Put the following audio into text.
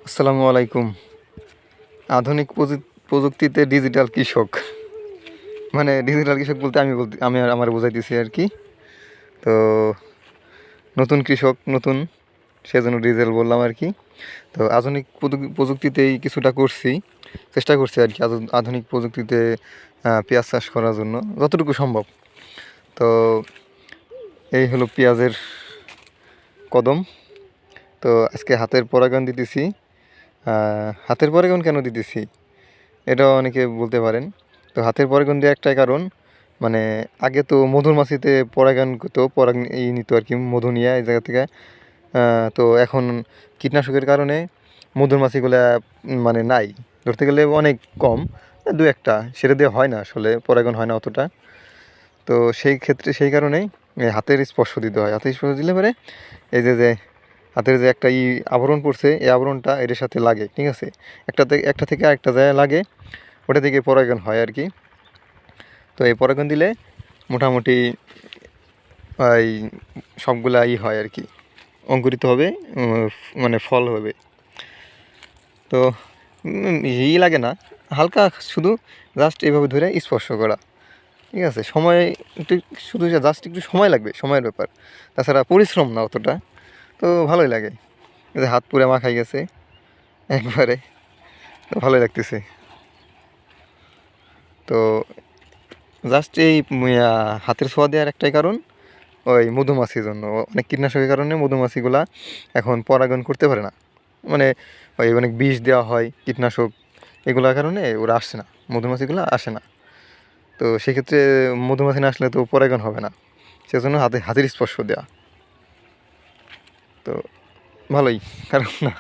আসসালামু আলাইকুম। আধুনিক প্রযুক্তিতে ডিজিটাল কৃষক, মানে ডিজিটাল কৃষক বলতে আমি আমার বোঝাইতেছি আর কি। তো নতুন কৃষক নতুন, সেজন্য ডিজিটাল বললাম আর কি। তো আধুনিক প্রযুক্তিতেই কিছুটা চেষ্টা করছি আর কি, আধুনিক প্রযুক্তিতে পেঁয়াজ চাষ করার জন্য যতটুকু সম্ভব। তো এই হলো পেঁয়াজের কদম। তো আজকে হাতের পরাগায়ন দিতেছি। হাতের পরাগায়ন কেন দিতেছি এটাও অনেকে বলতে পারেন। তো হাতের পরাগায়ন দেওয়ার একটাই কারণ, মানে আগে তো মধুর মাছিতে পরাগায়ন করতো, নিত আর কি, মধু নিয়ে এই জায়গা থেকে। তো এখন কীটনাশকের কারণে মধুর মাছিগুলা মানে নাই, ধরতে গেলে অনেক কম, দু একটা, সেটা দিয়ে হয় না, আসলে পরাগায়ন হয় না অতটা। তো সেই কারণেই হাতের স্পর্শ দিতে হয়। হাতের স্পর্শ দিলে পরে এই যে হাতের যে একটা আবরণ পড়ছে, এই আবরণটা এর সাথে লাগে, ঠিক আছে, একটা থেকে আরেকটা জায়গায় লাগে, ওটা থেকে পরাগায়ন হয় আর কি। তো এই পরাগায়ন দিলে মোটামুটি এই সবগুলা হয় আর কি, অঙ্কুরিত হবে, মানে ফল হবে। তো লাগে না, হালকা শুধু জাস্ট এইভাবে ধরে স্পর্শ করা, ঠিক আছে। সময় একটু, শুধু জাস্ট একটু সময় লাগবে, সময়ের ব্যাপার, তাছাড়া পরিশ্রম না অতটা। তো ভালোই লাগে, হাত পুরে মাখাই গেছে একবারে, তো ভালোই লাগতেছে। তো জাস্ট এই হাতের ছোঁয়া দেওয়ার একটাই কারণ, ওই মধুমাছির জন্য। অনেক কীটনাশকের কারণে মধুমাছিগুলা এখন পরাগায়ন করতে পারে না, মানে ওই অনেক বিষ দেওয়া হয়, কীটনাশক, এগুলোর কারণে ওরা আসছে না, মধুমাছিগুলো আসে না। তো সেক্ষেত্রে মধুমাছি না আসলে তো পরাগায়ন হবে না, সেজন্য হাতের স্পর্শ দেওয়া। তো ভালোই, কারণ না